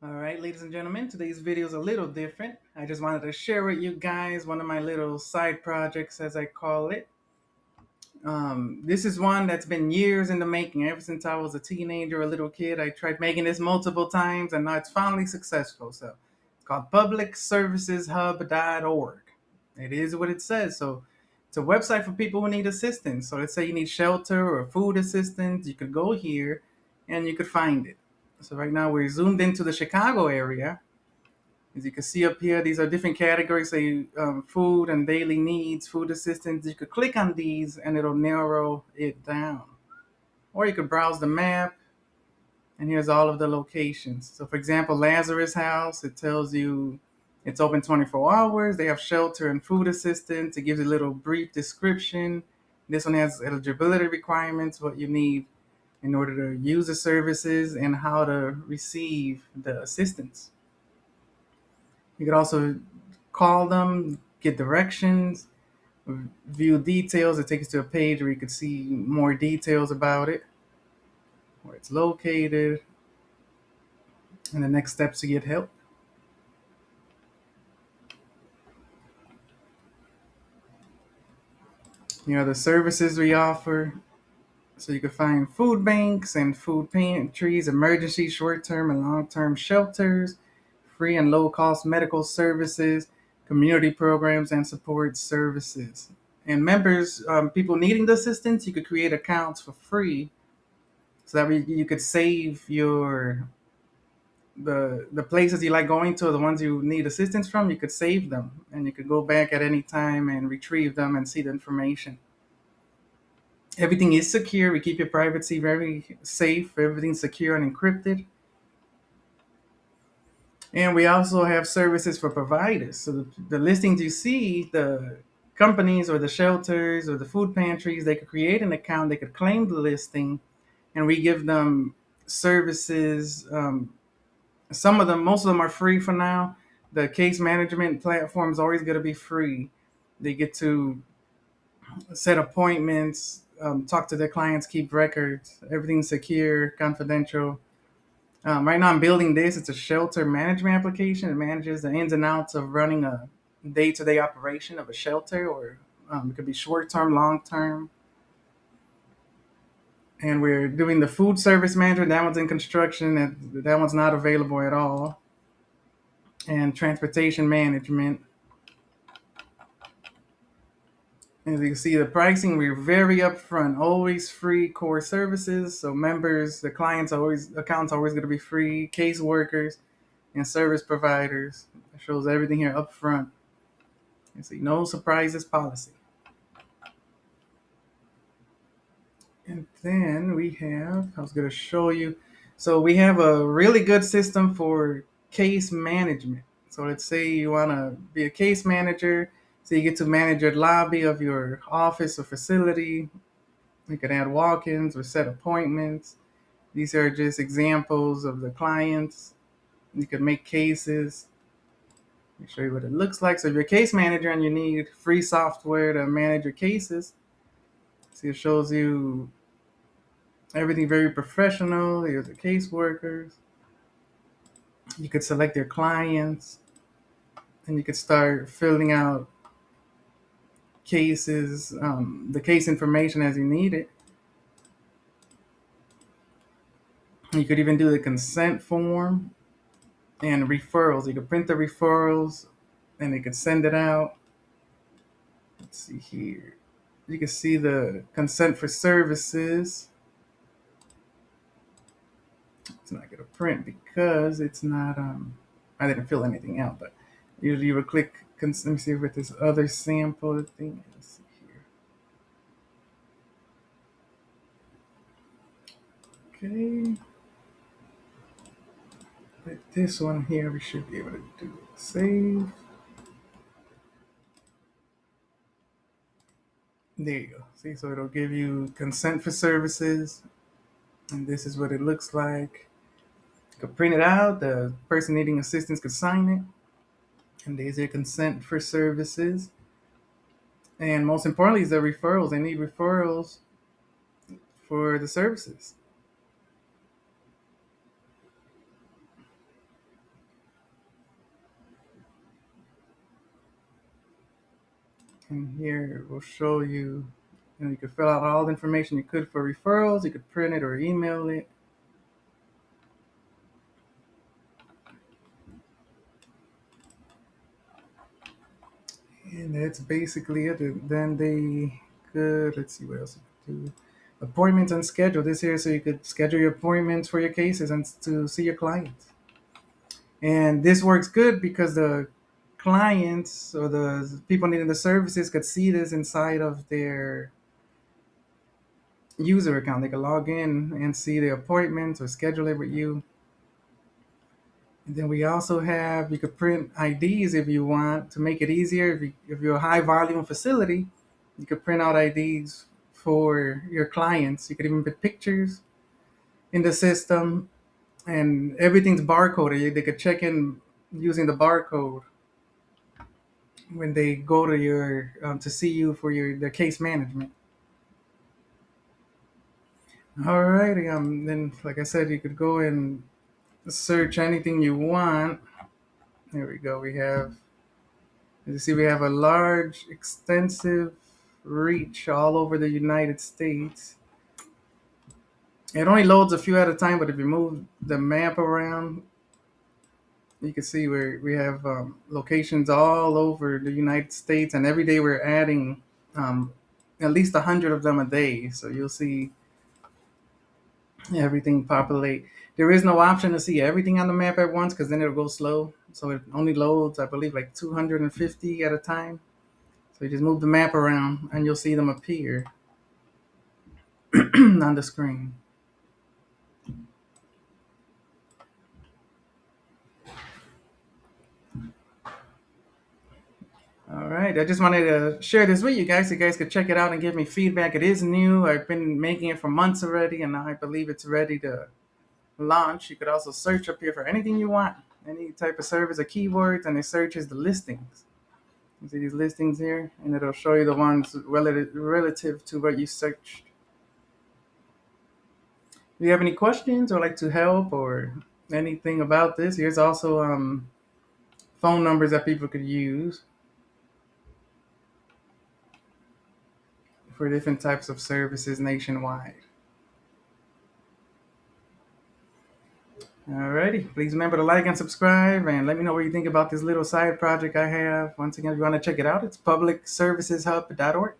All right, ladies and gentlemen, today's video is a little different. I just wanted to share with you guys one of my little side projects, as I call it. This is one that's been years in the making. Ever since I was a teenager, a little kid, I tried making this multiple times, and now it's finally successful. So it's called publicserviceshub.org. It is what it says. So it's a website for people who need assistance. So let's say you need shelter or food assistance, you could go here and you could find it. So right now we're zoomed into the Chicago area. As you can see up here, these are different categories, say food and daily needs, food assistance. You could click on these and it'll narrow it down. Or you could browse the map and here's all of the locations. So for example, Lazarus House, it tells you it's open 24 hours. They have shelter and food assistance. It gives you a little brief description. This one has eligibility requirements, what you need in order to use the services and how to receive the assistance. You could also call them, get directions, view details. It takes you to a page where you could see more details about it, where it's located, and the next steps to get help. The services we offer. So you can find food banks and food pantries, emergency short-term and long-term shelters, free and low-cost medical services, community programs, and support services. And members, people needing the assistance, you could create accounts for free, so that way you could save the places you like going to, the ones you need assistance from. You could save them, and you could go back at any time and retrieve them and see the information. Everything is secure. We keep your privacy very safe. Everything's secure and encrypted. And we also have services for providers. So the listings you see, the companies or the shelters or the food pantries, they could create an account, they could claim the listing, and we give them services. Some of them, most of them are free for now. The case management platform is always going to be free. They get to set appointments, talk to their clients, keep records. Everything's secure, confidential. Right now, I'm building this. It's a shelter management application. It manages the ins and outs of running a day-to-day operation of a shelter, or it could be short-term, long-term. And we're doing the food service management. That one's in construction. That one's not available at all. And transportation management. As you can see, the pricing, we're very upfront, always free core services. So members, the clients always, accounts always going to be free. Caseworkers and service providers. It shows everything here up front. You see, no surprises policy. And then we have, I was going to show you. So we have a really good system for case management. So let's say you want to be a case manager. So you get to manage your lobby of your office or facility. You can add walk-ins or set appointments. These are just examples of the clients. You can make cases. Let me show you what it looks like. So if you're a case manager and you need free software to manage your cases, see, it shows you everything very professional. Here's the caseworkers. You could select your clients and you could start filling out cases, the case information as you need it. You could even do the consent form and referrals. You could print the referrals and they could send it out. Let's see here. You can see the consent for services. It's not going to print because it's not, I didn't fill anything out, but usually you would click, let me see with this other sample thing. Let's see here. Okay. With this one here, we should be able to do save. There you go. See, so it'll give you consent for services, and this is what it looks like. You could print it out. The person needing assistance could sign it, and there's your consent for services. And most importantly is the referrals. They need referrals for the services. And here we'll show you, you could fill out all the information you could for referrals. You could print it or email it. And that's basically it. And then they could, let's see what else you could do. Appointments and schedule this here, so you could schedule your appointments for your cases and to see your clients. And this works good because the clients or the people needing the services could see this inside of their user account. They could log in and see the appointments or schedule it with you. And then we also have, you could print IDs if you want to make it easier. If you're a high volume facility, you could print out IDs for your clients. You could even put pictures in the system, and everything's barcoded. They could check in using the barcode when they go to your to see you for the case management. All righty. Then, like I said, you could go and search anything you want. There we go. As you see, we have a large, extensive reach all over the United States. It only loads a few at a time, but if you move the map around, you can see where we have locations all over the United States, and every day we're adding um, at least 100 of them a day. So you'll see everything populate. There is no option to see everything on the map at once because then it'll go slow. So it only loads, I believe, like 250 at a time. So you just move the map around and you'll see them appear on the screen. All right, I just wanted to share this with you guys. So you guys could check it out and give me feedback. It is new. I've been making it for months already, and now I believe it's ready to launch. You could also search up here for anything you want, any type of service or keywords, and it searches the listings. You see these listings here, and it'll show you the ones relative to what you searched. Do you have any questions or like to help or anything about this? Here's also phone numbers that people could use for different types of services nationwide. Alrighty, please remember to like and subscribe and let me know what you think about this little side project I have. Once again, if you want to check it out, it's publicserviceshub.org.